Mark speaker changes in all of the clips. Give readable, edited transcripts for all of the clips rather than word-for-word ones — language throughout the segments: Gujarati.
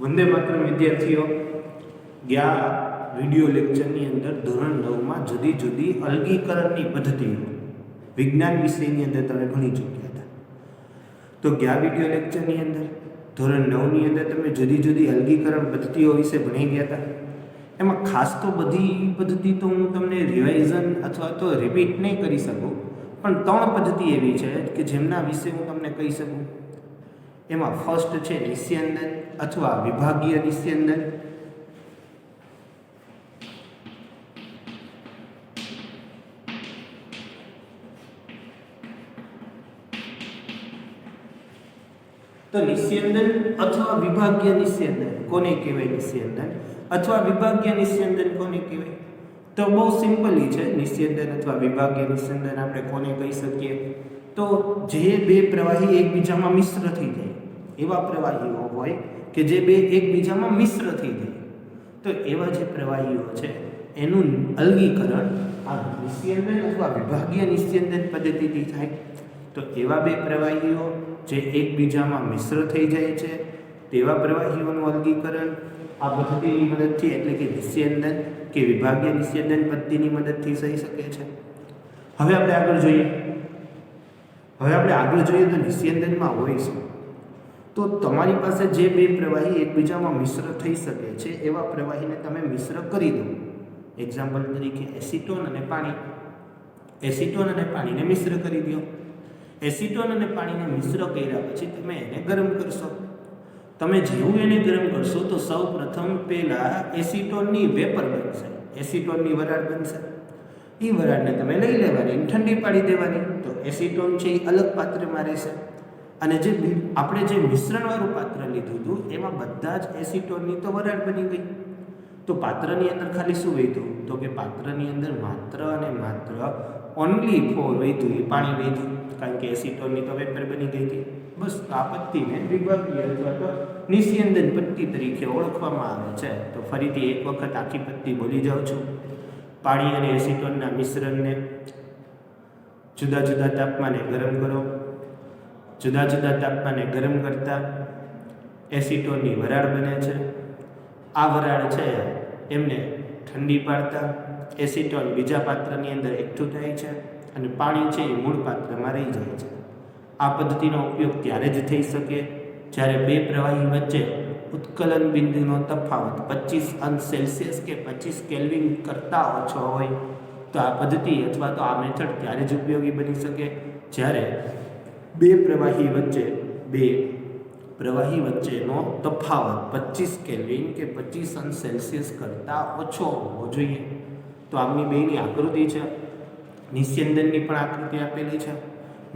Speaker 1: વંદે માતરમ વિદ્યાર્થીઓ, ગયા વિડિયો લેક્ચરની અંદર ધોરણ 9માં જુદી જુદી અલગીકરણની પદ્ધતિઓ વિજ્ઞાન વિષયની અંદર તમે ભણી ચૂક્યા હતા. તો ગયા વિડિયો લેક્ચરની અંદર ધોરણ 9ની અંદર તમે જુદી જુદી અલગીકરણ પદ્ધતિઓ વિશે ભણી ગયા હતા. એમાં ખાસ તો બધી પદ્ધતિ તો હું તમને રિવાઇઝન અથવા તો રિપીટ નહીં કરી શકું, પણ 3 પદ્ધતિ એવી છે કે જેમના વિશે હું તમને કહી શકું. એમાં ફર્સ્ટ છે નિસ્યંદન અથવા વિભાગીય નિસ્યંદન. તો નિસ્યંદન અથવા વિભાગીય નિસ્યંદન કોને કહેવાય? નિસ્યંદન અથવા વિભાગીય નિસ્યંદન કોને કહેવાય? તો બહુ સિમ્પલી છે. નિસ્યંદન અથવા વિભાગીય નિસ્યંદન આપણે કોને કહી શકીએ? તો જે બે પ્રવાહી એકબીજામાં મિશ્ર થઈ જાય, એવા પ્રવાહીઓ હોય કે જે બે એકબીજામાં મિશ્ર થઈ જાય, તો એવા જે પ્રવાહીઓ છે એનું અલગીકરણ આ નિસ્યંદન અથવા વિભાગીય નિસ્યંદન પદ્ધતિથી થાય. તો એવા બે પ્રવાહીઓ જે એકબીજામાં મિશ્ર થઈ જાય છે તેવા પ્રવાહીઓનું અલગીકરણ આ પદ્ધતિની મદદથી, એટલે કે નિસ્યંદન કે વિભાગીય નિસ્યંદન પદ્ધતિની મદદથી થઈ શકે છે. હવે આપણે આગળ જોઈએ તો નિસ્યંદનમાં હોય શું? તો તમારી પાસે જે બે પ્રવાહી એકબીજામાં મિશ્ર થઈ શકે છે એવા પ્રવાહીને તમે મિશ્ર કરી દો. એક્ઝામ્પલ તરીકે એસિટોન અને પાણી. એસિટોન અને પાણીને મિશ્ર કરી દો. એસિટોન અને પાણીને મિશ્ર કર્યા પછી તમે એને ગરમ કરશો. તમે જેવું એને ગરમ કરશો તો સૌ પ્રથમ પહેલાં એસિટોનની વેપર બનશે, એસિટોનની વરાળ બનશે. એ વરાળને તમે લઈ લેવાની, ઠંડી પાડી દેવાની. તો એસિટોન છે એ અલગ પાત્રમાં રહેશે, અને જે આપણે જે મિશ્રણવાળું પાત્ર લીધું હતું એમાં બધા જ એસિટોનની તો વરાળ બની ગઈ. તો પાત્રની અંદર ખાલી શું વહેતું? તો કે પાત્રની અંદર માત્ર અને માત્ર ઓનલી ફોર વહેતું એ પાણી વહેતું, કારણ કે એસિટોનની તો વેપર બની ગઈ હતી. બસ આ પદ્ધતિને વિભાગીય અથવા તો નિસ્યંદન પદ્ધતિ તરીકે ઓળખવામાં આવે છે. તો ફરીથી એક વખત આખી પદ્ધતિ બોલી જાઉં છું. પાણી અને એસિટોનના મિશ્રણને જુદા જુદા તાપમાને ગરમ કરો. જુદા જુદા તાપમાને ગરમ કરતાં એસિટોનની વરાળ બને છે. આ વરાળ છે એમને ઠંડી પાડતા એસિટોન બીજા પાત્રની અંદર એકઠું થાય છે અને પાણી છે એ મૂળ પાત્રમાં રહી જાય છે. આ પદ્ધતિનો ઉપયોગ ત્યારે જ થઈ શકે જ્યારે બે પ્રવાહી વચ્ચે ઉત્કલન બિંદુનો તફાવત 25°C કે 25 કેલ્વિન કરતાં ઓછો હોય. તો આ પદ્ધતિ અથવા તો આ મેથડ ત્યારે જ ઉપયોગી બની શકે જ્યારે બે પ્રવાહી વચ્ચેનો તફાવત 25 કેલ્વિન કે 25°C કરતાં ઓછો હોવો જોઈએ. તો આમની બેની આકૃતિ છે. નિસ્યંદનની પણ આકૃતિ આપેલી છે,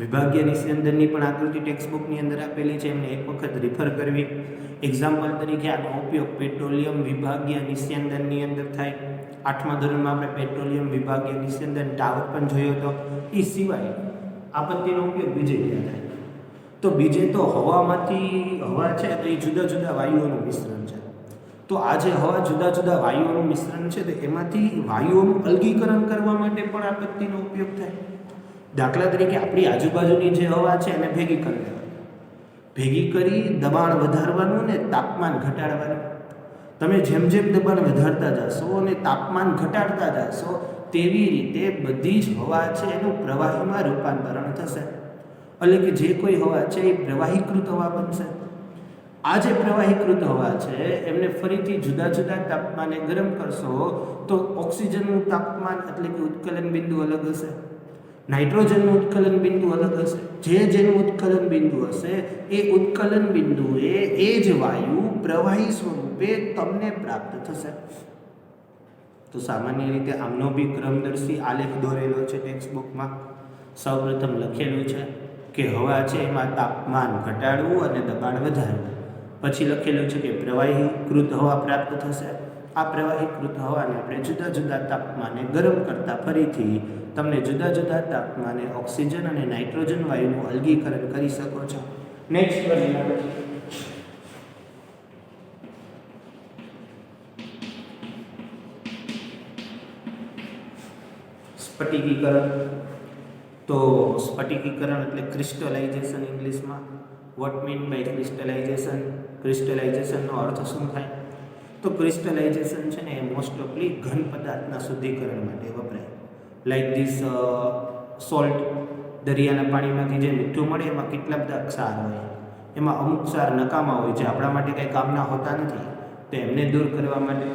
Speaker 1: વિભાગીય નિસ્યંદનની પણ આકૃતિ ટેક્સ્ટબુકની અંદર આપેલી છે. એમને એક વખત રિફર કરવી. એક્ઝામ્પલ તરીકે આનો ઉપયોગ પેટ્રોલિયમ વિભાગીય નિસ્યંદનની અંદર થાય. 8મા ધોરણમાં આપણે પેટ્રોલિયમ વિભાગીય નિસ્યંદન ટાવર પણ જોયો હતો. એ સિવાય આ પદ્ધતિનો ઉપયોગ બીજે ક્યાં થાય? તો બીજે તો હવા છે તો એ જુદા જુદા વાયુઓનું મિશ્રણ છે. તો આ જે હવા જુદા જુદા વાયુઓનું મિશ્રણ છે તો એમાંથી વાયુઓનું અલગીકરણ કરવા માટે પણ આ પદ્ધતિનો ઉપયોગ થાય. દાખલા તરીકે આપણી આજુબાજુની જે હવા છે એને ભેગી કરી દેવાની. ભેગી કરી દબાણ વધારવાનું ને તાપમાન ઘટાડવાનું. તમે જેમ જેમ દબાણ વધારતા જશો અને તાપમાન ઘટાડતા જશો તેવી રીતે બધી જ હવા છે એનું પ્રવાહીમાં રૂપાંતરણ થશે. એટલે કે જે કોઈ હવા છે એ પ્રવાહીકૃત હવા બનશે. આ જે પ્રવાહીકૃત હવા છે એમને ફરીથી જુદા જુદા તાપમાને ગરમ કરશો તો ઓક્સિજનનું તાપમાન એટલે કે ઉત્કલન બિંદુ અલગ હશે, નાઇટ્રોજનનું ઉત્કલન બિંદુ અલગ હશે. જેનું ઉત્કલન બિંદુ હશે એ ઉત્કલન બિંદુએ એ જ વાયુ પ્રવાહી સ્વરૂપે તમને પ્રાપ્ત થશે. તો સામાન્ય રીતે આમનો બી ક્રમદર્શી આલેખ દોરેલો છે ટેક્સ્ટબુકમાં. સૌપ્રથમ લખેલું છે કે હવા છે એમાં તાપમાન ઘટાડવું અને દબાણ વધારવું. પછી લખેલું છે કે પ્રવાહીકૃત હવા પ્રાપ્ત થશે. આ પ્રવાહીકૃત હવાને આપણે જુદા જુદા તાપમાને ગરમ કરતાં ફરીથી તમને જુદા જુદા તાપમાને ઓક્સિજન અને નાઇટ્રોજન વાયુનું અલગીકરણ કરી શકો છો. નેક્સ્ટ સ્ફટિકીકરણ. તો સ્ફટિકીકરણ એટલે ક્રિસ્ટલાઇઝેશન ઇંગ્લિશમાં. What mean by crystallization? ક્રિસ્ટલાઇઝેશનનો અર્થ શું થાય? તો ક્રિસ્ટલાઇઝેશન છે ને એ મોસ્ટ ઓફલી ઘન પદાર્થના શુદ્ધિકરણ માટે વપરાય. લાઈક ધીસ સોલ્ટ, દરિયાના પાણીમાંથી જે મીઠું મળે એમાં કેટલા બધા ક્ષાર હોય, એમાં અમુક ક્ષાર નકામા હોય છે, આપણા માટે કંઈ કામના હોતા નથી, તો એમને દૂર કરવા માટે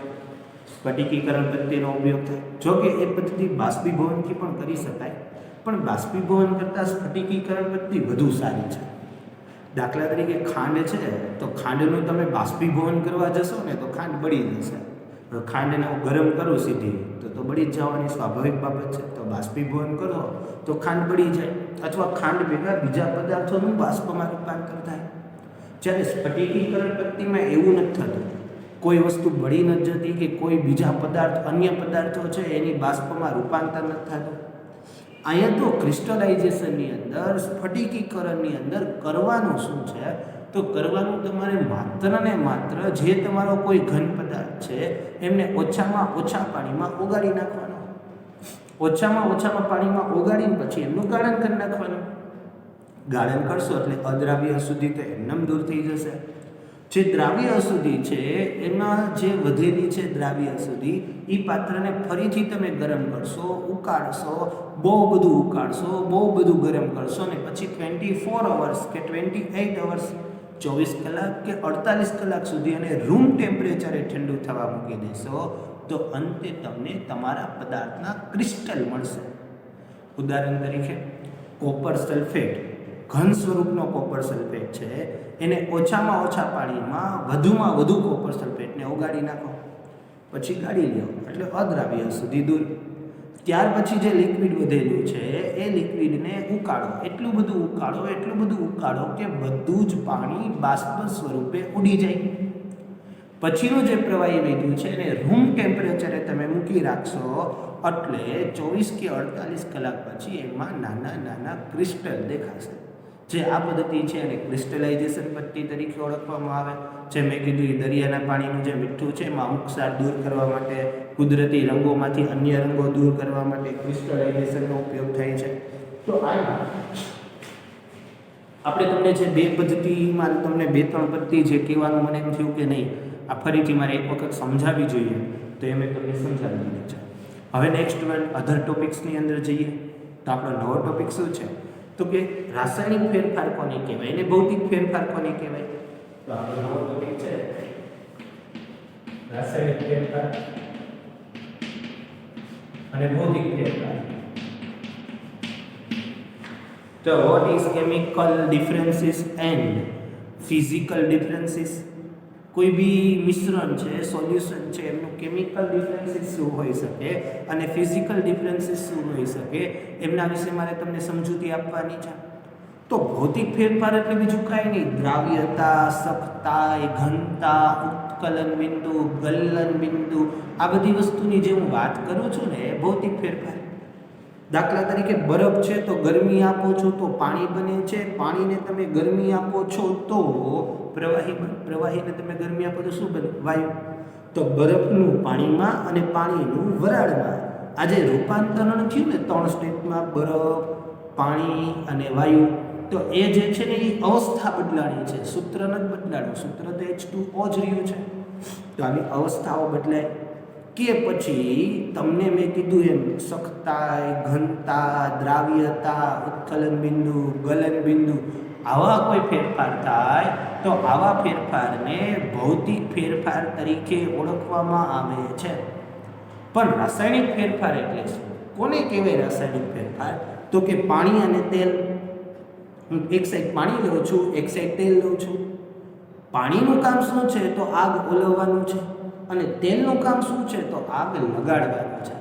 Speaker 1: સ્ફટિકીકરણ પદ્ધતિનો ઉપયોગ થાય. જો કે એ પદ્ધતિ બાષ્પીભવનથી પણ કરી શકાય, પણ બાષ્પીભવન કરતાં સ્ફટિકીકરણ પદ્ધતિ વધુ સારી છે. દાખલા તરીકે ખાંડ છે, તો ખાંડનું તમે બાષ્પીભવન કરવા જશો ને તો ખાંડ બળી જશે. ખાંડને હું ગરમ કરું સીધી તો બળી જ જવાની સ્વાભાવિક બાબત છે. તો બાષ્પીભવન કરો તો ખાંડ બળી જાય, અથવા ખાંડ ભેગા બીજા પદાર્થોનું બાષ્પમાં રૂપાંતર થાય. જ્યારે સ્ફટિકીકરણ પદ્ધતિમાં એવું નથી થતું, કોઈ વસ્તુ બળી નથી જતી કે કોઈ બીજા પદાર્થ, અન્ય પદાર્થો છે એની બાષ્પમાં રૂપાંતર નથી થતું. અહીંયા તો ક્રિસ્ટલાઇઝેશનની અંદર, સ્ફટિકીકરણની અંદર કરવાનું શું છે? તો કરવાનું તમારે માત્ર ને માત્ર જે તમારો કોઈ ઘન પદાર્થ છે એમને ઓછામાં ઓછા પાણીમાં ઓગાળી નાખવાનો. ઓછામાં ઓછામાં પાણીમાં ઓગાળીને પછી એમનું ગાળણ કરી નાખવાનું. ગાળણ કરશો એટલે અદ્રાવ્ય અશુદ્ધિ તો એમનેમ દૂર થઈ જશે. જે દ્રાવ્ય અશુદ્ધિ છે એમાં જે વધેલી છે દ્રાવ્ય અશુદ્ધિ, એ પાત્રને ફરીથી તમે ગરમ કરશો, ઉકાળશો, બહુ બધું ઉકાળશો, બહુ બધું ગરમ કરશો ને પછી 24 અવર્સ કે 28 અવર્સ, 24 કલાક કે 48 કલાક સુધી અને રૂમ ટેમ્પરેચરે ઠંડુ થવા મૂકી દેશો, તો અંતે તમને તમારા પદાર્થના ક્રિસ્ટલ મળશે. ઉદાહરણ તરીકે કોપર સલ્ફેટ, ઘન સ્વરૂપનો કોપર સલ્ફેટ છે, એને ઓછામાં ઓછા પાણીમાં વધુમાં વધુ કોપર સલ્ફેટને ઓગાળી નાખો, પછી ગાળી લો એટલે અદ્રાવ્ય સુધી દૂર. ત્યાર પછી જે લિક્વિડ વધેલું છે એ લિક્વિડને ઉકાળો, એટલું બધું ઉકાળો કે બધું જ પાણી બાષ્પ સ્વરૂપે ઉડી જાય. પછીનું જે પ્રવાહી વધ્યું છે એને રૂમ ટેમ્પરેચરે તમે મૂકી રાખશો એટલે 24 કે 48 કલાક પછી એમાં નાના નાના ક્રિસ્ટલ દેખાશે. જે આ પદ્ધતિ છે એને ક્રિસ્ટલાઇઝેશન પદ્ધતિ તરીકે ઓળખવામાં આવે છે. મેં કીધું દરિયાના પાણીનું જે મીઠું છે એમાં અમુક ક્ષાર દૂર કરવા માટે, કુદરતી રંગોમાંથી અન્ય રંગો દૂર કરવા માટે ક્રિસ્ટલાઇઝેશનનો ઉપયોગ થાય છે. તો આપણે તમને જે બે પદ્ધતિમાં તમને 2-3 પદ્ધતિ જે કહેવાનું મને એમ થયું કે નહીં, આ ફરીથી મારે એક વખત સમજાવી જોઈએ, તો એ મેં તમને સમજાવી દીધી છે. હવે નેક્સ્ટ અધર ટોપિક્સની અંદર જઈએ તો આપણો નવો ટોપિક શું છે? તો કે રાસાયણિક ફેરફાર કોને કહેવાય અને ભૌતિક ફેરફાર કોને કહેવાય? તો આપણો નવો ટોપિક છે રાસાયણિક ફેરફાર અને ભૌતિક ફેરફાર. તો what is chemical differences and physical differences? કોઈ બી મિશ્રણ છે, સોલ્યુશન છે, એમનું કેમિકલ ડિફરન્સીસ શું હોઈ શકે અને ફિઝિકલ ડિફરન્સીસ શું હોઈ શકે, એમના વિશે મારે તમને સમજૂતી આપવાની છે. તો ભૌતિક ફેરફાર એટલે બીજું કાંઈ નહીં, દ્રાવ્યતા, સખતા, ઘનતા, ઉત્કલન બિંદુ, ગલન બિંદુ, આ બધી વસ્તુની જે હું વાત કરું છું ને એ ભૌતિક ફેરફાર. દાખલા તરીકે બરફ છે તો ગરમી આપો છો તો પાણી બને છે, પાણીને તમે ગરમી આપો છો તો પ્રવાહીને તમે ગરમી આપો તો શું બને? વાયુ. તો બરફનું પાણીમાં અને પાણીનું વરાળમાં આજે રૂપાંતરણ થયું ને 3 સ્ટેટમાં, બરફ, પાણી અને વાયુ, તો એ જે છે ને એ અવસ્થા બદલાણી છે, સૂત્ર નથી બદલાણું. સૂત્ર તો H2O જ રહ્યું છે. તો આવી અવસ્થાઓ બદલાય કે પછી તમને મેં કીધું એમ સખતા, ઘનતા, દ્રાવ્યતા, ઉત્કલન બિંદુ, ગલન બિંદુ, આવા કોઈ ફેરફાર થાય તો આવા ફેરફારને ભૌતિક ફેરફાર તરીકે ઓળખવામાં આવે છે. પણ રાસાયણિક ફેરફાર એટલે શું? કોને કહેવાય રાસાયણિક ફેરફાર? તો કે પાણી અને તેલ. હું એક સાઈડ પાણી લઉં છું, એક સાઈડ તેલ લઉં છું. પાણીનું કામ શું છે? તો આગ ઓલવવાનું છે. અને તેલનું કામ શું છે? તો આગ લગાડવાનું છે.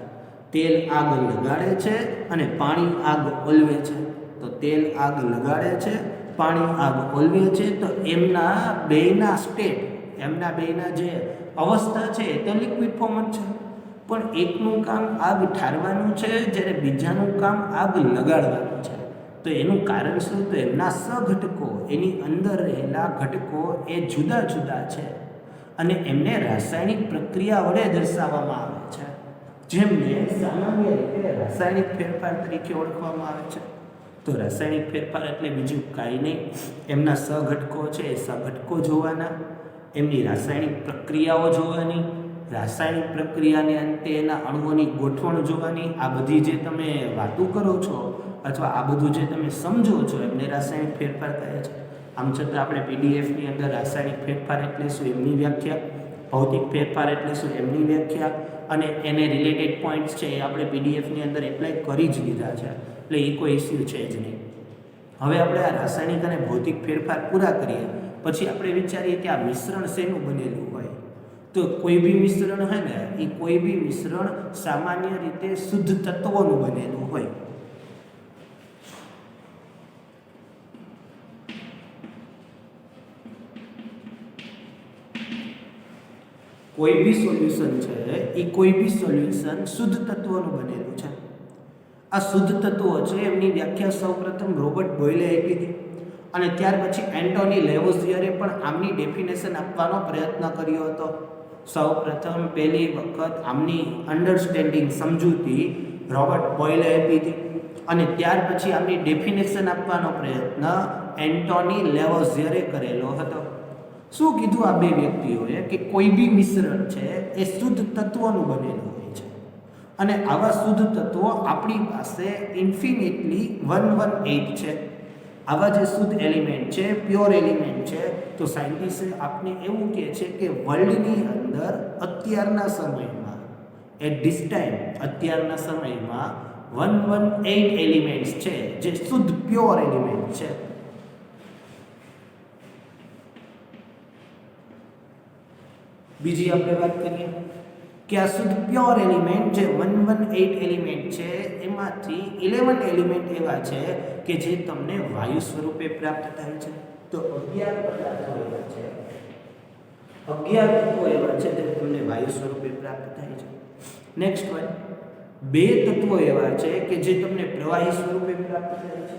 Speaker 1: તેલ આગ લગાડે છે અને પાણી આગ ઓલવે છે. તો તેલ આગ લગાડે છે, પાણી આગ ઓલવે છે. તો એમના બેયના સ્ટેટ, એમના બેયના જે અવસ્થા છે તો લિક્વિડ ફોર્મ જ છે. પણ એકનું કામ આગ ઠારવાનું છે, જ્યારે બીજાનું કામ આગ લગાડવાનું છે. તો એનું કારણ શું? તો એમના સઘટકો, એની અંદર રહેલા ઘટકો એ જુદા જુદા છે અને એમને રાસાયણિક પ્રક્રિયા વડે દર્શાવવામાં આવે છે, જેમને સામાન્ય રીતે રાસાયણિક ફેરફાર તરીકે ઓળખવામાં આવે છે. તો રાસાયણિક ફેરફાર એટલે બીજું કાંઈ નહીં, એમના સહઘટકો છે એ સહઘટકો જોવાના, એમની રાસાયણિક પ્રક્રિયાઓ જોવાની, રાસાયણિક પ્રક્રિયાને અંતે એના અણુઓની ગોઠવણ જોવાની. આ બધી જે તમે વાતો કરો છો અથવા આ બધું જે તમે સમજો છો એમને રાસાયણિક ફેરફાર કહે છે. આમ છતાં આપણે પીડીએફની અંદર રાસાયણિક ફેરફાર એટલે શું એમની વ્યાખ્યા, ભૌતિક ફેરફાર એટલે શું એમની વ્યાખ્યા અને એને રિલેટેડ પોઈન્ટ્સ છે એ આપણે પીડીએફની અંદર એપ્લાય કરી જ લીધા છે, એટલે એ કોઈ ઇસ્યુ છે જ નહીં. હવે આપણે આ રાસાયણિક અને ભૌતિક ફેરફાર પૂરા કરીએ પછી આપણે વિચારીએ કે આ મિશ્રણ શેનું બનેલું હોય. તો કોઈ બી મિશ્રણ હોય ને એ કોઈ બી મિશ્રણ સામાન્ય રીતે શુદ્ધ તત્વોનું બનેલું હોય. કોઈ બી સોલ્યુશન છે એ કોઈ બી સોલ્યુશન શુદ્ધ તત્વોનું બનેલું છે. આ શુદ્ધ તત્વો છે એમની વ્યાખ્યા સૌપ્રથમ રોબર્ટ બોયલે આપી હતી અને ત્યાર પછી એન્ટોની લેવોઝિયરે પણ આમની ડેફિનેશન આપવાનો પ્રયત્ન કર્યો હતો. સૌપ્રથમ પહેલી વખત આમની અન્ડરસ્ટેન્ડિંગ સમજૂતી રોબર્ટ બોયલે આપી હતી અને ત્યાર પછી આમની ડેફિનેશન આપવાનો પ્રયત્ન એન્ટોની લેવોઝિયરે કરેલો હતો. શું કીધું આ બે વ્યક્તિઓએ કે કોઈ બી મિશ્રણ છે એ શુદ્ધ તત્વોનું બનેલું હોય છે અને આવા શુદ્ધ તત્વો આપણી પાસે ઇન્ફિનિટલી 118 છે. આવા જે શુદ્ધ એલિમેન્ટ છે, પ્યોર એલિમેન્ટ છે, તો સાયન્ટિસ્ટ આપને એવું કહે છે કે વર્લ્ડની અંદર અત્યારના સમયમાં એટ ધીસ ટાઈમ અત્યારના સમયમાં 118 એલિમેન્ટ્સ છે જે શુદ્ધ પ્યોર એલિમેન્ટ છે. બીજી આપણે વાત કરીએ કે આ શુદ્ધ પ્યોર એલિમેન્ટ જે 118 એલિમેન્ટ છે એમાંથી 11 એલિમેન્ટ એવા છે કે જે તમને વાયુ સ્વરૂપે પ્રાપ્ત થાય છે. તો 11 પદાર્થો એવા છે, 11 તત્વો એવા છે જે તમને વાયુ સ્વરૂપે પ્રાપ્ત થાય છે. નેક્સ્ટ વન, 2 તત્વો એવા છે કે જે તમને પ્રવાહી સ્વરૂપે પ્રાપ્ત થાય છે.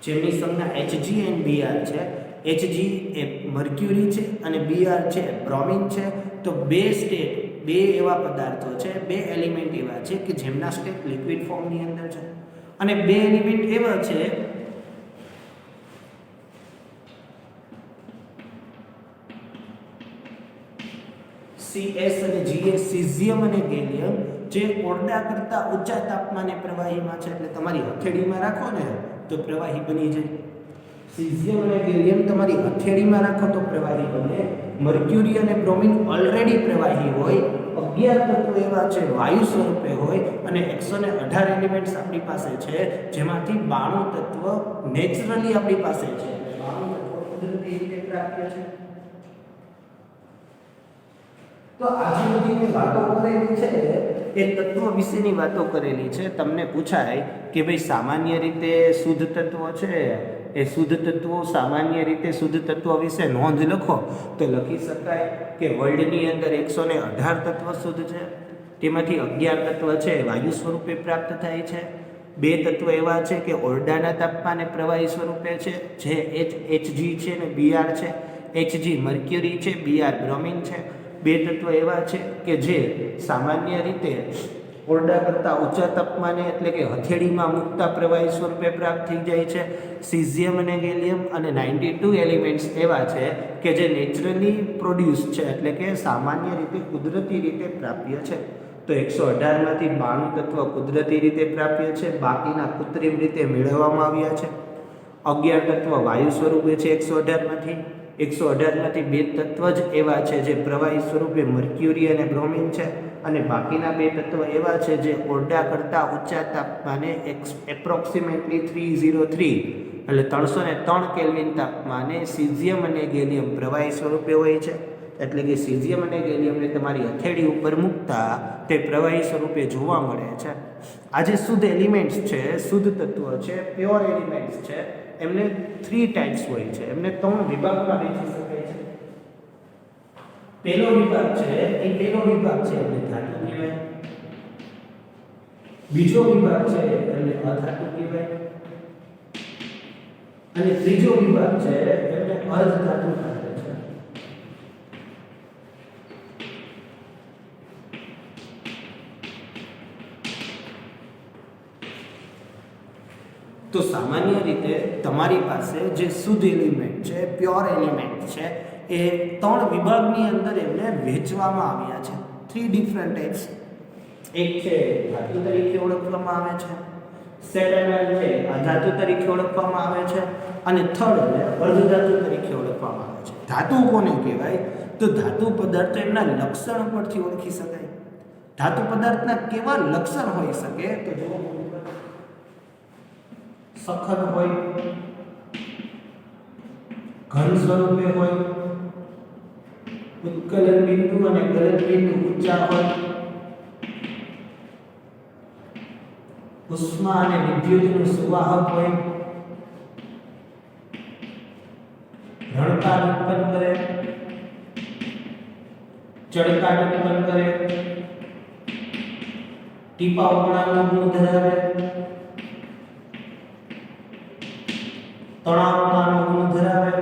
Speaker 1: જેમની સંજ્ઞા Hg and Br છે. Hg એ મર્ક્યુરી છે અને Br છે બ્રોમિન છે. તો બે એવા પદાર્થો છે, 2 એલિમેન્ટ એવા છે કે જેમના સ્ટેટ લિક્વિડ ફોર્મની અંદર છે અને 2 એલિમેન્ટ એવા છે Cs અને Gs, સીઝિયમ અને ગેલિયમ, જે ઓરડા કરતા ઊંચા તાપમાને પ્રવાહીમાં છે. એટલે તમારી હથેળીમાં રાખો ને તો પ્રવાહી બની જાય. સીઝિયમ અને ગેલિયમ તમારી હથેળીમાં રાખો તો પ્રવાહી બને. મર્ક્યુરી અને બ્રોમિન ઓલરેડી પ્રવાહી હોય. 11 તત્વો એવા છે વાયુ સ્વરૂપે હોય અને 118 એલિમેન્ટ્સ આપણી પાસે છે જેમાંથી 92 તત્વ નેચરલી આપણી પાસે છે. 92 તત્વો કુદરતી રીતે પ્રાપ્ય છે. તો આજે બધી મેં વાતો કરેલી છે એ તત્વો વિશેની વાતો કરેલી છે. તમને પૂછાય કે ભાઈ સામાન્ય રીતે શુદ્ધ તત્વો છે એ શુદ્ધ તત્વો સામાન્ય રીતે શુદ્ધ તત્વો વિશે નોંધ લખો તો લખી શકાય કે વર્લ્ડની અંદર 118 તત્વ શુદ્ધ છે. તેમાંથી 11 તત્વ છે વાયુ સ્વરૂપે પ્રાપ્ત થાય છે. 2 તત્વ એવા છે કે ઓરડાના તાપમાને પ્રવાહી સ્વરૂપે છે જે Hg છે અને Br છે. Hg મર્ક્યુરી છે, Br બ્રોમિન છે. 2 તત્વ એવા છે કે જે સામાન્ય રીતે ઓરડા કરતાં ઊંચા તાપમાને એટલે કે હથેળીમાં મૂકતા પ્રવાહી સ્વરૂપે પ્રાપ્ત થઈ જાય છે. સીઝિયમ અને ગેલિયમ અને 92 એલિમેન્ટ્સ એવા છે કે જે નેચરલી પ્રોડ્યુસ છે એટલે કે સામાન્ય રીતે કુદરતી રીતે પ્રાપ્ય છે. તો 118 માંથી 92 તત્વ કુદરતી રીતે પ્રાપ્ય છે, બાકીના કૃત્રિમ રીતે મેળવવામાં આવ્યા છે. 11 તત્વ વાયુ સ્વરૂપે છે 118 માંથી. 118 માંથી 2 તત્વ જ એવા છે જે પ્રવાહી સ્વરૂપે મર્ક્યુરી અને બ્રોમિન છે અને બાકીના 2 તત્વ એવા છે જે ઓરડા કરતાં ઊંચા તાપમાને એપ્રોક્સિમેટલી 303 એટલે 303 કેલ્વિન તાપમાને સીઝિયમ અને ગેલિયમ પ્રવાહી સ્વરૂપે હોય છે. એટલે કે સીઝિયમ અને ગેલિયમને તમારી હથેળી ઉપર મૂકતા તે પ્રવાહી સ્વરૂપે જોવા મળે છે. આ જે શુદ્ધ એલિમેન્ટ્સ છે, શુદ્ધ તત્વો છે, પ્યોર એલિમેન્ટ્સ છે, એમને 3 ટાઈપ્સ હોય છે. એમને 3 વિભાગમાં વહેંચી શકાય છે. પહેલો વિભાગ છે એટલે ધાતુ કહેવાય. બીજો વિભાગ છે એટલે અધાતુ કહેવાય અને ત્રીજો વિભાગ છે એટલે અર્ધધાતુ કહેવાય છે. તો સામાન્ય રીતે તમારી પાસે જે શુદ્ધ એલિમેન્ટ છે, પ્યોર એલિમેન્ટ છે, એ 3 વિભાગની અંદર એમને વહેંચવામાં આવ્યા છે. 3 ડિફરન્ટ ટાઈપ્સ. એક છે ધાતુ તરીકે ઓળખવામાં આવે છે, સેકન્ડ છે અધાતુ તરીકે ઓળખવામાં આવે છે, અને થર્ડ અર્ધધાતુ તરીકે ઓળખવામાં આવે છે. ધાતુ કોને કહેવાય? તો ધાતુ પદાર્થ એમના લક્ષણ પરથી ઓળખી શકાય. ધાતુ પદાર્થના કેવા લક્ષણ હોઈ શકે? તો જુઓ, સખત હોય, ઘન સ્વરૂપે હોય, ઉત્કલન બિંદુ અને ગલન બિંદુ ઊંચા હોય, ઉષ્મા અને વિદ્યુતનું સુવાહક હોય, રણકાર ઉત્પન્ન કરે, ચળકાટ ઉત્પન્ન કરે, ટીપાવપણાનો ગુણ ધરાવે, તણાવપણાનો ગુણ ધરાવે,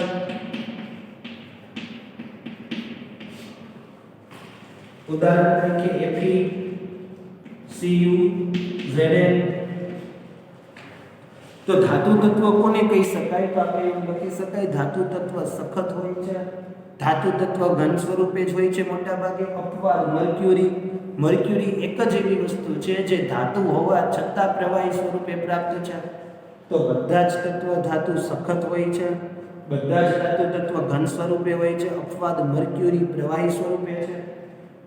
Speaker 1: ઉદાહરણ તરીકે Fe, Cu, Zn. તો ધાતુ તત્વ કોને કહી શકાય? તો આપણે એવું લખી શકાય, ધાતુ તત્વ સખત હોય છે, ધાતુ તત્વ ઘન સ્વરૂપે જ હોય છે મોટા ભાગે. અપવાદ મર્ક્યુરી એક જ એવી વસ્તુ છે જે ધાતુ હોવા છતાં પ્રવાહી સ્વરૂપે પ્રાપ્ત છે. તો બધા જ તત્વ ધાતુ સખત હોય છે, બધા જ ધાતુ તત્વ ઘન સ્વરૂપે હોય છે. અપવાદ મર્ક્યુરી પ્રવાહી સ્વરૂપે છે.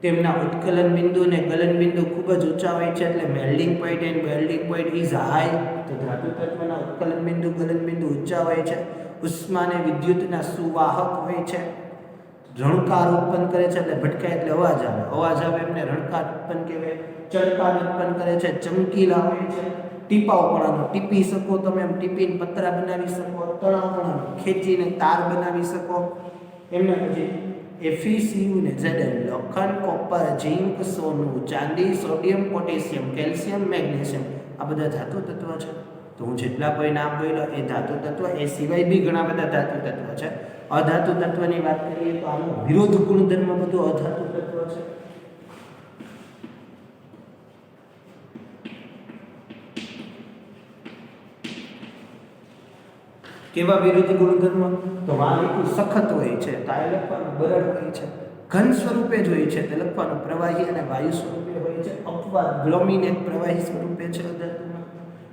Speaker 1: તેમના ઉત્કલન બિંદુ અને ગલન બિંદુ ખૂબ જ ઊંચા હોય છે, એટલે melting point and melting point is high. તો ધાતુ તત્વના ઉત્કલન બિંદુ ગલન બિંદુ ઊંચા હોય છે. ઉષ્મા અને વિદ્યુતના સુવાહક હોય છે. રણકાર ઉત્પન્ન કરે છે, એટલે ભટકાય એટલે અવાજ આવે એમને રણકાર ઉત્પન્ન કહેવાય. ચળકાર ઉત્પન્ન કરે છે, ચમકીલા હોય છે. ટીપાવપણાનો ટીપી શકો તમે, એમ ટીપીને પતરા બનાવી શકો. તણાવપણાનો ખેંચીને તાર બનાવી શકો. એમના પછી Fe, Cu ને Zn લોખંડ, કોપર, ઝીંક, સોનું, ચાંદી, સોડિયમ, પોટેશિયમ, કેલ્શિયમ, મેગ્નેશિયમ આ બધા ધાતુ તત્વ છે. તો હું જેટલા કોઈ નામ બોલ્યો એ ધાતુ તત્વ. એ સિવાય બી ઘણા બધા ધાતુ તત્વ છે. અધાતુ તત્વની વાત કરીએ તો આનો વિરોધ ગુણધર્મ બધું અધાતુ તત્વ છે. કેવા વિરુદ્ધ ગુણધર્મ? તો વાહકું સખત હોય છે, તો આ લખવાનું બરડ હોય છે. ઘન સ્વરૂપે જ હોય છે, તે લખવાનું પ્રવાહી અને વાયુ સ્વરૂપે હોય છે. અપવાદ બ્રોમિન એક પ્રવાહી સ્વરૂપે છે અધાતુમાં.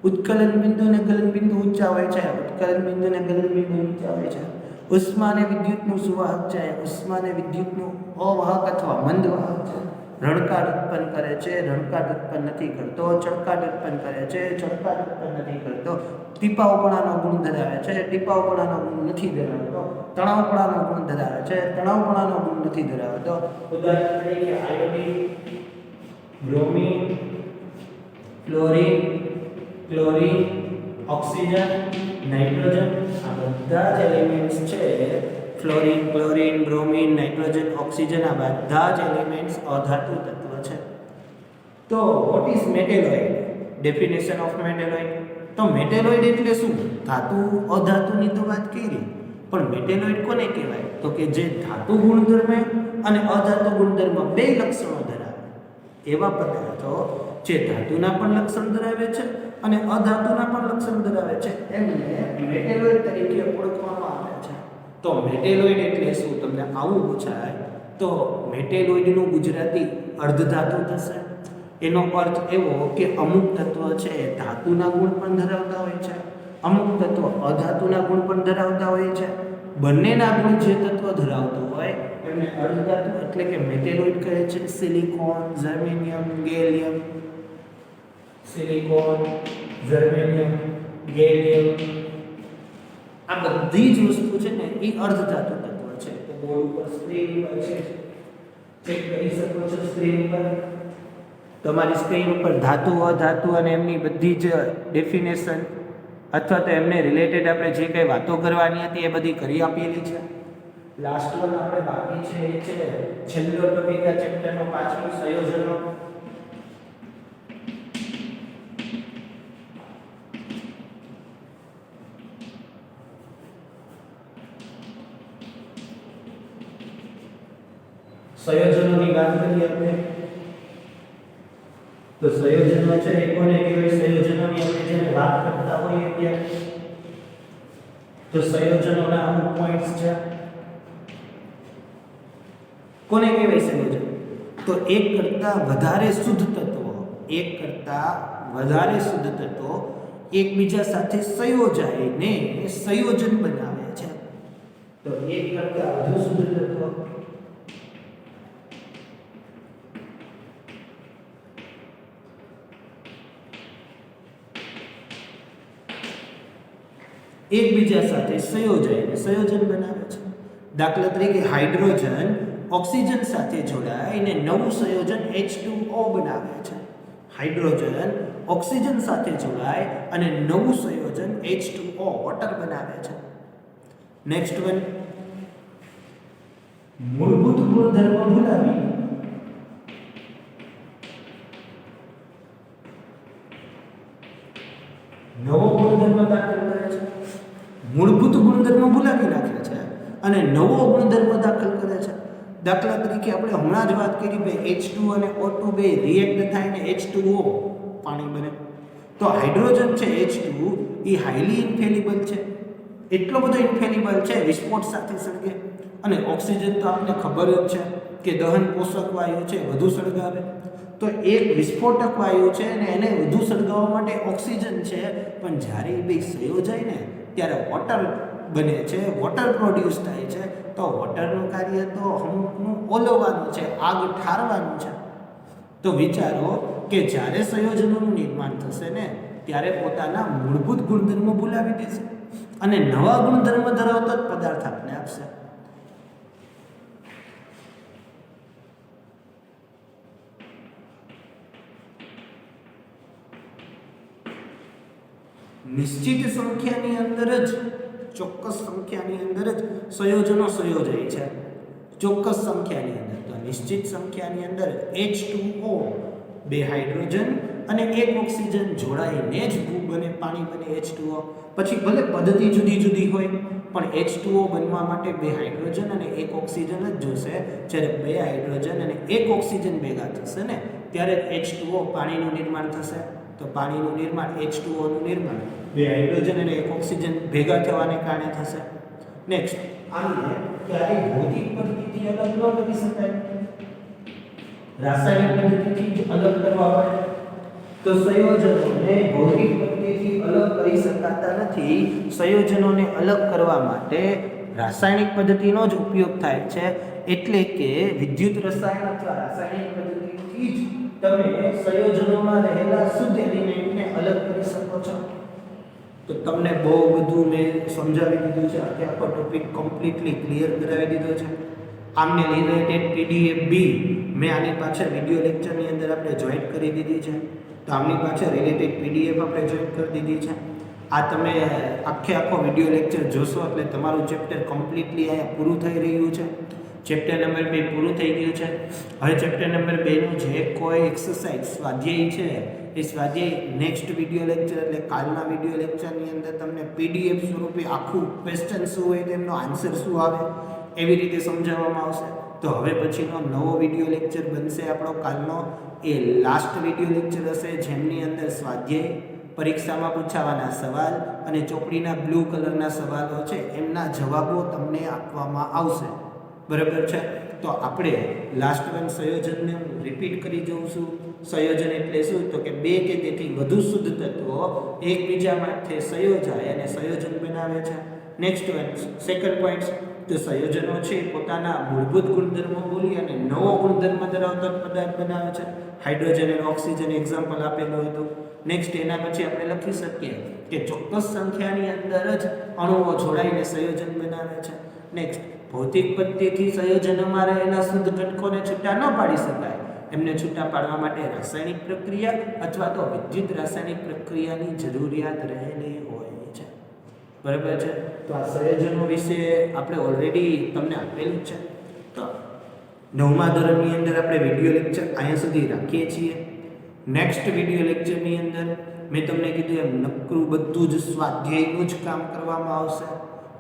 Speaker 1: ઉત્કલન બિંદુ અને ગલન બિંદુ ઊંચા હોય છે, ઉત્કલન બિંદુ અને ગલન બિંદુ ઊંચા હોય છે. ઉષ્મા અને વિદ્યુતનું સુવાહક છે, ઉષ્મા અને વિદ્યુતનું અવાહક અથવા મંદ વાહક છે. રણકાર ઉત્પન્ન કરે છે, રણકાર ઉત્પન્ન નથી કરતો. ચળકાટ ઉત્પન્ન કરે છે, ચળકાટ ઉત્પન્ન નથી કરતો. ટીપાવપણાનો ગુણ ધરાવે છે, ટીપાવપણાનો ગુણ નથી ધરાવતો. તણાવપણાનો ગુણ ધરાવે છે, તણાવપણાનો ગુણ નથી ધરાવતો. ઉદાહરણ તરીકે iodine, bromine, chlorine, oxygen, nitrogen આ બધા જ એલિમેન્ટ્સ છે. Fluorine, chlorine, bromine, nitrogen, oxygen આ બધા જ એલિમેન્ટ્સ અધાતુ તત્વ છે. તો what is metalloid? Definition of metalloid. તો મેટેલોઇડ એટલે શું? ધાતુ અધાતુની તો વાત કરી, પણ મેટેલોઇડ કોને કહેવાય? તો કે જે ધાતુ ગુણધર્મ અને અધાતુ ગુણધર્મ બે લક્ષણો ધરાવે એવા પદાર્થો જે ધાતુના પણ લક્ષણ ધરાવે છે અને અધાતુના પણ લક્ષણ ધરાવે છે, એમને મેટેલોઇડ તરીકે ઓળખવામાં આવે છે. તો મેટેલોઇડ એટલે શું? તમને આવું પૂછાય તો મેટેલોઇડનું ગુજરાતી અર્ધધાતુ થશે. એનો અર્થ એવો કે અમુક તત્વ છે ધાતુના ગુણ પણ ધરાવતા હોય છે, અમુક તત્વ અધાતુના ગુણ પણ ધરાવતા હોય છે. બંનેના ગુણ જે તત્વ ધરાવતું હોય એમને અર્ધધાતુ એટલે કે મેટેલોઇડ કહે છે. સિલિકોન, જર્મેનિયમ, ગેલિયમ, આ બધી જ વસ્તુ છે ને એ અર્ધધાતુ તત્વ છે. તો બોર્ડ ઉપર સ્ક્રીન ઉપર છે, ચેક કરી શકો છો. સ્ક્રીન ઉપર તમારી સ્ક્રીન ઉપર ધાતુ અધાતુ અને એમની બધી જ ડેફિનેશન અથવા તો એમને રિલેટેડ આપણે જે કંઈ વાતો કરવાની હતી એ બધી કરી આપેલી છે. લાસ્ટ વન આપણે બાકી છે એ છે છેલ્લો ટોપિક આ ચેપ્ટરનો 5મો સંયોજનો. સંયોજનોની વાત કરીએ આપણે તો સંયોજનો છે એ કોને કહેવાય? સંયોજનોની આપણે જ્યારે વાત કરતા હોઈએ ત્યારે તો સંયોજનોના અમુક પોઈન્ટ્સ છે. કોને કહેવાય સંયોજન? તો એક કરતાં વધારે શુદ્ધ તત્વો એકબીજા સાથે સંયોજાઈને સંયોજન બનાવે છે. તો એક કરતાં વધુ શુદ્ધ તત્વો એકબીજા સાથે સંયોજાઈને સંયોજન બનાવે છે. દાખલા તરીકે હાઇડ્રોજન ઓક્સિજન સાથે જોડાઈને નવું સંયોજન H2O બનાવે છે. હાઇડ્રોજન ઓક્સિજન સાથે જોડાય અને નવું સંયોજન H2O વોટર બનાવે છે. નેક્સ્ટ વન, મૂળભૂત ગુણધર્મ ભૂલાવી નવો ગુણધર્મ દાખલ કરે છે. મૂળભૂત ગુણધર્મ ભૂલાવી નાખે છે અને નવો ગુણધર્મ દાખલ કરે છે. દાખલા તરીકે આપણે હમણાં જ વાત કરી કે H2 અને O2 બે રિએક્ટ થાય ને H2O પાણી બને. તો હાઇડ્રોજન છે H2 એ હાઈલી ઇન્ફેલિબલ છે. એટલો બધો ઇન્ફેલિબલ છે વિસ્ફોટ સાથે સળગે. અને ઓક્સિજન તો આપણને ખબર જ છે કે દહન પોષક વાયુ છે, વધુ સળગાવે. તો એક વિસ્ફોટક વાયુ છે અને એને વધુ સળગાવવા માટે ઓક્સિજન છે, પણ જ્યારે એ બે સંયોજાય ને ત્યારે વોટર બને છે, વોટર પ્રોડ્યુસ થાય છે. તો વોટરનું કાર્ય તો અમુકનું ઓલવવાનું છે, આગ ઠારવાનું છે. તો વિચારો કે જ્યારે સંયોજનોનું નિર્માણ થશે ને ત્યારે પોતાના મૂળભૂત ગુણધર્મો ભૂલાવી દેશે અને નવા ગુણધર્મ ધરાવતો જ પદાર્થ આપને આપશે. નિશ્ચિત સંખ્યાની અંદર જ ચોક્કસ સંખ્યાની અંદર જ સંયોજનો સંયોજાય છે. ચોક્કસ સંખ્યાની અંદર તો નિશ્ચિત સંખ્યાની અંદર H2O બે હાઇડ્રોજન અને એક ઓક્સિજન જોડાઈને જ બને પાણી બને H2O. પછી ભલે પદ્ધતિ જુદી જુદી હોય પણ H2O બનવા માટે બે હાઇડ્રોજન અને એક ઓક્સિજન જ જોશે. જ્યારે બે હાઇડ્રોજન અને એક ઓક્સિજન ભેગા થશે ને ત્યારે H2O પાણીનું નિર્માણ થશે. તો પાણીનું નિર્માણ H2O નું નિર્માણ બે હાઇડ્રોજન અને એક ઓક્સિજન ભેગા થવાને કારણે થશે. નેક્સ્ટ, આને ક્યારેય ભૌતિક પદ્ધતિથી અલગ ન કરી શકાય, રાસાયણિક પદ્ધતિથી અલગ કરવા પડે. તો સંયોજનોને ભૌતિક પદ્ધતિથી અલગ કરી શકાતા નથી. સંયોજનોને અલગ કરવા માટે રાસાયણિક પદ્ધતિનો જ ઉપયોગ થાય છે. એટલે કે વિદ્યુત રસાયણ અથવા રાસાયણિક પદ્ધતિથી જ તમે સંયોજનોમાં રહેલા શુદ્ધ એલિમેન્ટને અલગ કરી શકો છો. તો તમને બહુ બધું મેં સમજાવી દીધું છે. આખો ટોપિક કમ્પ્લીટલી ક્લિયર કરાવી દીધો છે. આમને રિલેટેડ PDF બી મેં આની પાછળ વિડિયો લેક્ચરની અંદર આપણે જોઈન્ટ કરી દીધી છે. તો આમની પાછળ રિલેટેડ PDF આપણે જોઈન્ટ કરી દીધી છે. આ તમે આખો વિડિયો લેક્ચર જોશો એટલે તમારું ચેપ્ટર કમ્પ્લીટલી અહીંયા પૂરું થઈ રહ્યું છે. ચેપ્ટર નંબર 2 પૂરું થઈ ગયું છે. હવે ચેપ્ટર નંબર 2 નું જે કોઈ એક્સરસાઇઝ સ્વાધ્યાય છે એ સ્વાધ્યાય નેક્સ્ટ વિડિયો લેક્ચર એટલે કાલના વિડિયો લેક્ચરની અંદર તમને PDF સ્વરૂપે આખું ક્વેશ્ચન શું હોય તેમનો આન્સર શું આવે એવી રીતે સમજાવવામાં આવશે. તો હવે પછીનો નવો વિડિયો લેક્ચર બનશે આપણો કાલનો, એ લાસ્ટ વિડિયો લેક્ચર હશે જેમની અંદર સ્વાધ્યાય, પરીક્ષામાં પૂછાવાના સવાલ અને ચોપડીના બ્લુ કલરના સવાલો છે એમના જવાબો તમને આપવામાં આવશે. બરાબર છે? તો આપણે લાસ્ટ વન સંયોજનને રિપીટ કરી જોઉં છું. સંયોજન એટલે શું? તો કે બે કે તેથી વધુ શુદ્ધ તત્વો એકબીજા માટે સંયોજાય અને સંયોજન બનાવે છે. નેક્સ્ટ વન સેકન્ડ પોઈન્ટ, તો સંયોજનો છે પોતાના મૂળભૂત ગુણધર્મો ભૂલી અને નવો ગુણધર્મ ધરાવતો પદાર્થ બનાવે છે. હાઇડ્રોજન અને ઓક્સિજન એક્ઝામ્પલ આપેલું હતું. નેક્સ્ટ એના પછી આપણે લખી શકીએ કે ચોક્કસ સંખ્યાની અંદર જ અણુઓ જોડાઈને સંયોજન બનાવે છે. નેક્સ્ટ, ભૌતિક પદ્ધતિથી સંયોજનોમાં રહેલા શુદ્ધ ઘટકોને છૂટા ન પાડી શકાય. એમને છૂટા પાડવા માટે રાસાયણિક પ્રક્રિયા અથવા તો વિદ્યુત રાસાયણિક પ્રક્રિયાની જરૂરિયાત રહેલી હોય છે. બરાબર છે? તો આ સંયોજનો વિશે આપણે ઓલરેડી તમને આપેલું છે. તો 9મા ધોરણની અંદર આપણે વિડિયો લેક્ચર અહીંયા સુધી રાખીએ છીએ. નેક્સ્ટ વિડિયો લેક્ચરની અંદર મેં તમને કીધું એમ નકરું બધું જ સ્વાધ્યાયનું જ કામ કરવામાં આવશે.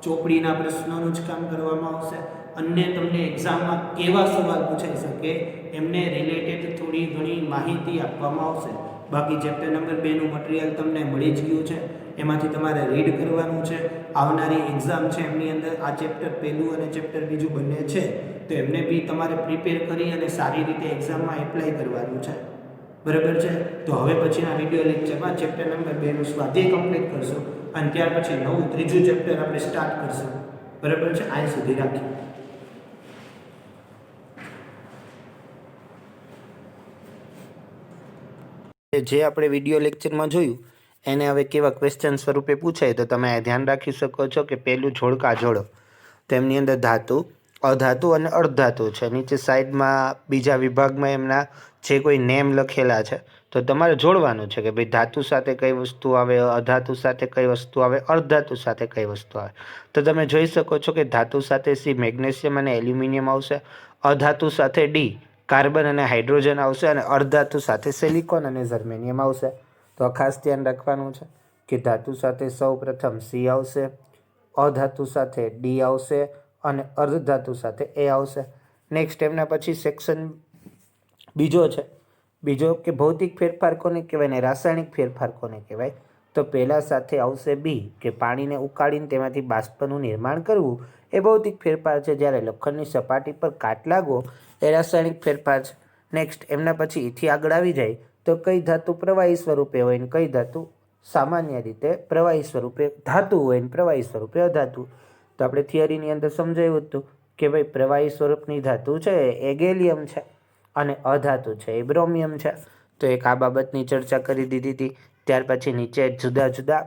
Speaker 1: ચોપડીના પ્રશ્નોનું જ કામ કરવામાં આવશે. અને તમને એક્ઝામમાં કેવા સવાલ પૂછાઈ શકે એમને રિલેટેડ થોડી ઘણી માહિતી આપવામાં આવશે. બાકી ચેપ્ટર નંબર 2નું મટીરિયલ તમને મળી જ ગયું છે. એમાંથી તમારે રીડ કરવાનું છે. આવનારી એક્ઝામ છે એમની અંદર આ ચેપ્ટર પહેલું અને ચેપ્ટર બીજું બંને છે, તો એમને બી તમારે પ્રિપેર કરી અને સારી રીતે એક્ઝામમાં એપ્લાય કરવાનું છે. બરાબર છે. તો હવે પછીના વિડીયો લેક્ચરમાં ચેપ્ટર નંબર 2નું સ્વાધ્યાય કમ્પ્લીટ કરશું અને ત્યાર પછી નવું ત્રીજું ચેપ્ટર આપણે સ્ટાર્ટ કરશું. બરાબર છે. અહીં સુધી રાખીએ. જે આપણે વિડીયો લેક્ચરમાં જોયું એને હવે કેવા ક્વેશ્ચન સ્વરૂપે પૂછાય તો તમે ધ્યાન રાખી શકો છો કે પહેલું જોડકા જોડો, તો એમની અંદર ધાતુ, અધાતુ અને અર્ધધાતુ છે. નીચે સાઈડમાં બીજા વિભાગમાં એમના જે કોઈ નેમ લખેલા છે તો તમારે જોડવાનું છે કે ભાઈ ધાતુ સાથે કઈ વસ્તુ આવે, અધાતુ સાથે કઈ વસ્તુ આવે, અર્ધધાતુ સાથે કઈ વસ્તુ આવે. તો તમે જોઈ શકો છો કે ધાતુ સાથે સી મેગ્નેશિયમ અને એલ્યુમિનિયમ આવશે, અધાતુ સાથે ડી કાર્બન અને હાઇડ્રોજન આવશે અને અર્ધધાતુ સાથે સિલિકોન અને જર્મેનિયમ આવશે. તો ખાસ ધ્યાન રાખવાનું છે કે ધાતુ સાથે સૌ પ્રથમ સી આવશે, અધાતુ સાથે ડી આવશે અને અર્ધધાતુ સાથે એ આવશે. નેક્સ્ટ એમના પછી સેક્શન બીજો છે. બીજો કે ભૌતિક ફેરફાર કોને કહેવાય ને રાસાયણિક ફેરફાર કોને કહેવાય. તો પહેલા સાથે આવશે બી કે પાણીને ઉકાળીને તેમાંથી બાષ્પનું નિર્માણ કરવું એ ભૌતિક ફેરફાર છે. જ્યારે લોખંડની સપાટી પર કાટ લાગવો એ રાસાયણિક ફેરફાર છે. નેક્સ્ટ એમના પછી એથી આગળ આવી જાય તો કઈ ધાતુ પ્રવાહી સ્વરૂપે હોય ને કઈ ધાતુ સામાન્ય રીતે પ્રવાહી સ્વરૂપે ધાતુ હોય ને પ્રવાહી સ્વરૂપે અધાતુ. તો આપણે થિયરીની અંદર સમજાવ્યું હતું કે ભાઈ પ્રવાહી સ્વરૂપની ધાતુ છે એ ગેલિયમ છે અને અધાતુ છે એ બ્રોમિયમ છે. તો એક આ બાબતની ચર્ચા કરી દીધી હતી. ત્યાર પછી નીચે જુદા જુદા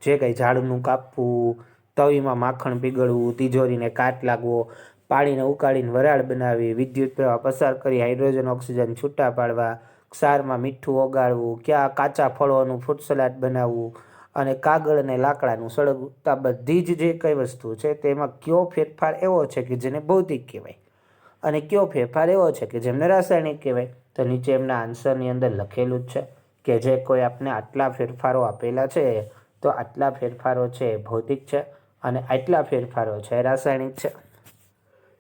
Speaker 1: જે કંઈ ઝાડનું કાપવું, તવીમાં માખણ પીગળવું, તિજોરીને કાટ લાગવો, પાણીને ઉકાળીને વરાળ બનાવવી, વિદ્યુત પ્રવાહ પસાર કરી હાઇડ્રોજન ઓક્સિજન છૂટા પાડવા, ક્ષારમાં મીઠું ઓગાળવું, ક્યાં કાચા ફળોનું ફ્રૂટ સલાડ બનાવવું અને કાગળ અને લાકડાનું સળગવું. તો આ બધી જ જે કઈ વસ્તુ છે તેમાં કયો ફેરફાર એવો છે કે જેને ભૌતિક કહેવાય અને કયો ફેરફાર એવો છે કે જેમને રાસાયણિક કહેવાય. તો નીચે એમના આન્સરની અંદર લખેલું જ છે કે જે કોઈ આપને આટલા ફેરફારો આપેલા છે તો આટલા ફેરફારો છે એ ભૌતિક છે અને આટલા ફેરફારો છે રાસાયણિક છે.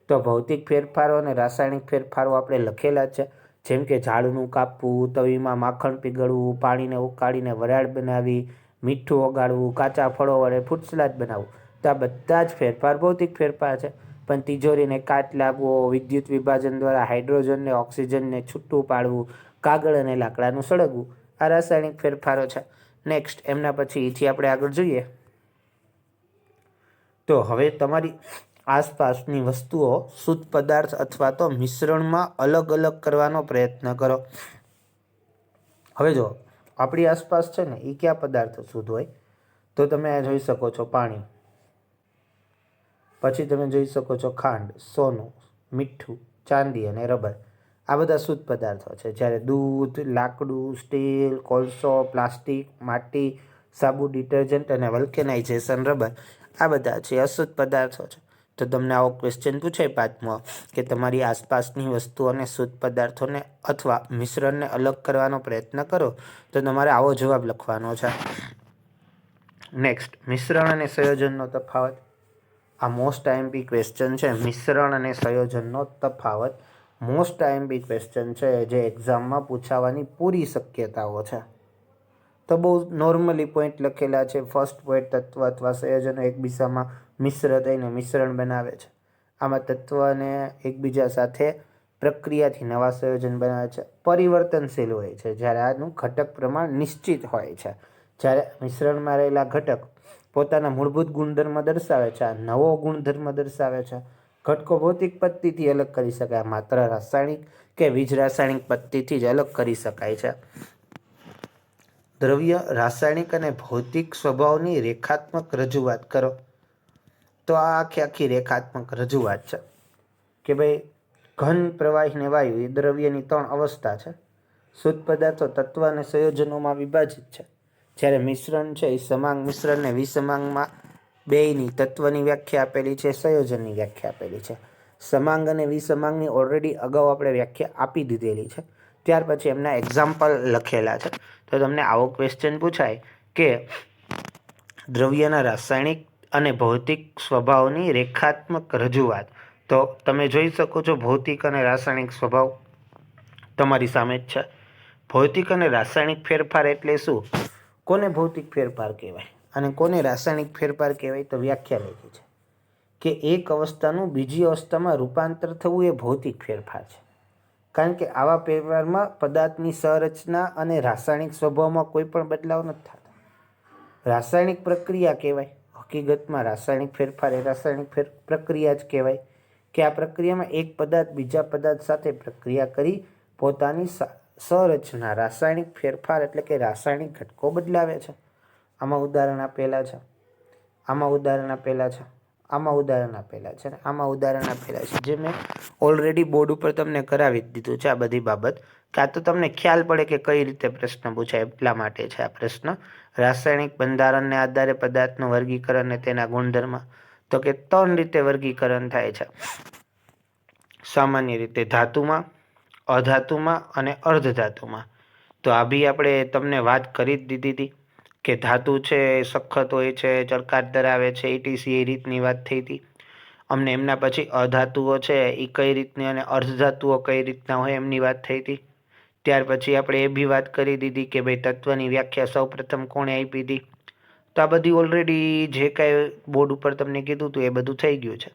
Speaker 1: તો ભૌતિક ફેરફારો અને રાસાયણિક ફેરફારો આપણે લખેલા છે, જેમ કે ઝાડનું કાપવું, તવીમાં માખણ પીગળવું, પાણીને ઉકાળીને વરાળ બનાવી, મીઠું ઓગાળવું, કાચા ફળો વડે ફ્રૂટ સલાડ બનાવવું. તો આ બધા જ ફેરફાર ભૌતિક ફેરફાર છે. પણ તિજોરીને કાટ લાગવો, વિદ્યુત વિભાજન દ્વારા હાઇડ્રોજનને ઓક્સિજનને છૂટું પાડવું, કાગળ અને લાકડાનું સળગવું આ રાસાયણિક ફેરફારો છે. નેક્સ્ટ એમના પછી એથી આપણે આગળ જોઈએ તો હવે તમારી આસપાસની વસ્તુઓ શુદ્ધ પદાર્થ અથવા તો મિશ્રણમાં અલગ અલગ કરવાનો પ્રયત્ન કરો. હવે જો આપણી આસપાસ છે ને એ કયા પદાર્થો શુદ્ધ હોય તો તમે જોઈ શકો છો પાણી, પછી તમે જોઈ શકો છો ખાંડ, સોનું, મીઠું, ચાંદી અને રબર. આ બધા શુદ્ધ પદાર્થો છે. જ્યારે દૂધ, લાકડું, સ્ટીલ, કોલસો, પ્લાસ્ટિક, માટી, સાબુ, ડિટર્જન્ટ અને વલ્કેનાઇઝેશન રબર આ બધા છે અશુદ્ધ પદાર્થો છે. તો તમને આવો ક્વેશ્ચન પૂછાય પાંચમો કે તમારી આસપાસની વસ્તુઓને શુદ્ધ પદાર્થોને અથવા મિશ્રણને અલગ કરવાનો પ્રયત્ન કરો તો તમારે આવો જવાબ લખવાનો છે. નેક્સ્ટ મિશ્રણ અને સંયોજનનો તફાવત. આ મોસ્ટ આઈએમપી ક્વેશ્ચન છે. મિશ્રણ અને સંયોજનનો તફાવત મોસ્ટ આઈએમપી ક્વેશ્ચન છે જે એક્ઝામમાં પૂછાવાની પૂરી શક્યતાઓ છે. તો બહુ નોર્મલી પોઈન્ટ લખેલા છે. ફર્સ્ટ પોઈન્ટ તત્વ અથવા સંયોજનો એકબીજામાં મિશ્ર થઈને મિશ્રણ બનાવે છે. આમાં તત્વને એકબીજા સાથે પ્રક્રિયાથી નવા સંયોજન બનાવે છે. પરિવર્તનશીલ હોય છે જ્યારે આનું ઘટક પ્રમાણ નિશ્ચિત હોય છે. જ્યારે મિશ્રણમાં રહેલા ઘટક પોતાના મૂળભૂત ગુણધર્મ દર્શાવે છે, આ નવો ગુણધર્મ દર્શાવે છે. ઘટકો ભૌતિક પદ્ધતિથી અલગ કરી શકાય, માત્ર રાસાયણિક કે વીજ રાસાયણિક પદ્ધતિથી જ અલગ કરી શકાય છે. દ્રવ્ય રાસાયણિક અને ભૌતિક સ્વભાવની રેખાત્મક રજૂઆત કરો. તો આ આખી રેખાત્મક રજૂઆત છે કે ભાઈ ઘન, પ્રવાહી અને વાયુ એ દ્રવ્યની 3 અવસ્થા છે. શુદ્ધ પદાર્થો તત્વ અને સંયોજનોમાં વિભાજિત છે. જ્યારે મિશ્રણ છે એ સમાંગ મિશ્રણને વિસમાંગમાં બેયની તત્વની વ્યાખ્યા આપેલી છે, સંયોજનની વ્યાખ્યા આપેલી છે. સમાંગ અને વિસમાંગની ઓલરેડી અગાઉ આપણે વ્યાખ્યા આપી દીધેલી છે. ત્યાર પછી એમના એક્ઝામ્પલ લખેલા છે. તો તમને આવો ક્વેશ્ચન પૂછાય કે દ્રવ્યના રાસાયણિક અને ભૌતિક સ્વભાવની રેખાત્મક રજૂઆત. તો તમે જોઈ શકો છો ભૌતિક અને રાસાયણિક સ્વભાવ તમારી સામે જ છે. ભૌતિક અને રાસાયણિક ફેરફાર એટલે શું? કોને ભૌતિક ફેરફાર કહેવાય અને કોને રાસાયણિક ફેરફાર કહેવાય? તો વ્યાખ્યા લખી છે કે એક અવસ્થાનું બીજી અવસ્થામાં રૂપાંતર થવું એ ભૌતિક ફેરફાર છે. કારણ કે આવા ફેરફારમાં પદાર્થની સંરચના અને રાસાયણિક સ્વભાવમાં કોઈ પણ બદલાવ નથી થતા. રાસાયણિક પ્રક્રિયા કહેવાય. હકીકતમાં રાસાયણિક ફેરફાર એ રાસાયણિક પ્રક્રિયા જ કહેવાય કે આ પ્રક્રિયામાં એક પદાર્થ બીજા પદાર્થ સાથે પ્રક્રિયા કરી પોતાની સંરચના રાસાયણિક ફેરફાર એટલે કે રાસાયણિક ઘટકો બદલાવે છે. આમાં ઉદાહરણ આપેલા છે, આમાં ઉદાહરણ આપેલા છે, આમાં ઉદાહરણ આપેલા છે અને આમાં ઉદાહરણ આપેલા છે, જે મેં ઓલરેડી બોર્ડ ઉપર તમને કરાવી દીધું છે. આ બધી બાબત કાં તો તમને ખ્યાલ પડે કે કઈ રીતે પ્રશ્ન પૂછાય એટલા માટે છે આ પ્રશ્ન. રાસાયણિક બંધારણને આધારે પદાર્થનું વર્ગીકરણ અને તેના ગુણધર્મ. તો કે 3 રીતે વર્ગીકરણ થાય છે. સામાન્ય રીતે ધાતુમાં, અધાતુમાં અને અર્ધધાતુમાં. તો આ બી આપણે તમને વાત કરી જ દીધી હતી કે ધાતુ છે સખત હોય છે, ચળકાટ ધરાવે છે, ETC એ રીતની વાત થઈ હતી. અમને એમના પછી અધાતુઓ છે એ કઈ રીતની અને અર્ધધાતુઓ કઈ રીતના હોય એમની વાત થઈ હતી. ત્યાર પછી આપણે એ બી વાત કરી દીધી કે ભાઈ તત્વની વ્યાખ્યા સૌ પ્રથમ કોણે આપી હતી. તો આ બધી ઓલરેડી જે કાંઈ બોર્ડ ઉપર તમને કીધું હતું એ બધું થઈ ગયું છે.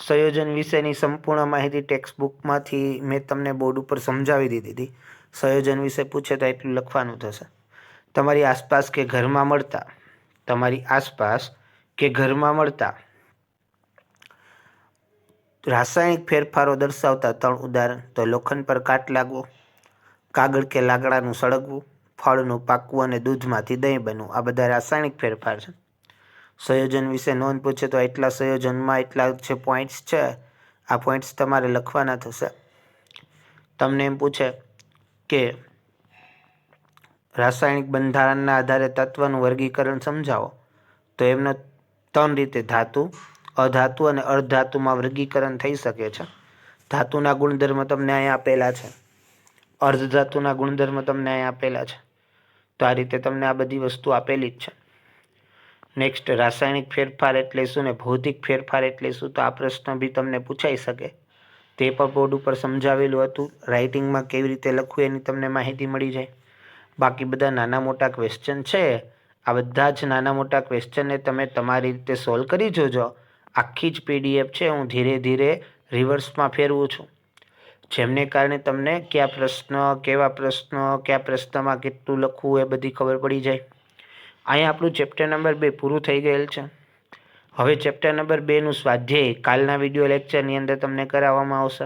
Speaker 1: સંયોજન વિશેની સંપૂર્ણ માહિતી ટેક્સ્ટ બુકમાંથી મેં તમને બોર્ડ ઉપર સમજાવી દીધી હતી. સંયોજન વિશે પૂછે તો એટલું લખવાનું થશે. તમારી આસપાસ કે ઘરમાં મળતા, તમારી આસપાસ કે ઘરમાં મળતા રાસાયણિક ફેરફારો દર્શાવતા 3 ઉદાહરણ. તો લોખંડ પર કાટ લાગવો, કાગળ કે લાકડાનું સળગવું, ફળનું પાકવું અને દૂધમાંથી દહીં બનવું. આ બધા રાસાયણિક ફેરફાર છે. સંયોજન વિશે નોંધ પૂછે તો એટલા સંયોજનમાં એટલા જે પોઈન્ટ્સ છે આ પોઈન્ટ્સ તમારે લખવાના થશે. તમને એમ પૂછે કે રાસાયણિક બંધારણના આધારે તત્વનું વર્ગીકરણ સમજાવો. તો એમનો 3 રીતે ધાતુ, અધાતુ અને અર્ધધાતુમાં વર્ગીકરણ થઈ શકે છે. ધાતુના ગુણધર્મ તમને અહીંયા આપેલા છે, અર્ધધાતુના ગુણધર્મ તમને અહીંયા આપેલા છે. તો આ રીતે તમને આ બધી વસ્તુ આપેલી જ છે. નેક્સ્ટ, રાસાયણિક ફેરફાર એટલે શું ને ભૌતિક ફેરફાર એટલે શું? તો આ પ્રશ્ન બી તમને પૂછાઈ શકે. તે પણ બોર્ડ ઉપર સમજાવેલું હતું. રાઇટિંગમાં કેવી રીતે લખવું એની તમને માહિતી મળી જાય. બાકી બધા નાના મોટા ક્વેશ્ચન છે, આ બધા જ નાના મોટા ક્વેશ્ચનને તમે તમારી રીતે સોલ્વ કરી જોજો. આખી જ PDF છે હું ધીરે ધીરે રિવર્સમાં ફેરવું છું, જેમને કારણે તમને કયા પ્રશ્નમાં કેટલું લખવું એ બધી ખબર પડી જાય. અહીંયા આપણું ચેપ્ટર નંબર 2 પૂરું થઈ ગયેલ છે. હવે ચેપ્ટર નંબર 2નું સ્વાધ્યાય કાલના વિડીયો લેક્ચરની અંદર તમને કરાવવામાં આવશે.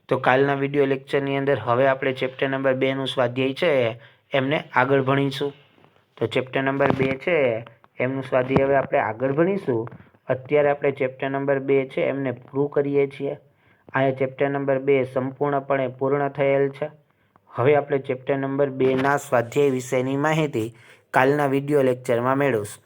Speaker 1: તો કાલના વિડીયો લેક્ચરની અંદર હવે આપણે ચેપ્ટર નંબર 2નું સ્વાધ્યાય છે એમને આગળ ભણીશું. તો ચેપ્ટર નંબર 2 છે એમનું સ્વાધ્યાય હવે આપણે આગળ ભણીશું. અત્યારે આપણે ચેપ્ટર નંબર 2 છે એમને પૂરું કરીએ છીએ. અહીંયા ચેપ્ટર નંબર 2 સંપૂર્ણપણે પૂર્ણ થયેલ છે. હવે આપણે ચેપ્ટર નંબર 2ના સ્વાધ્યાય વિશેની માહિતી કાલના વિડીયો લેક્ચરમાં મેળવશું.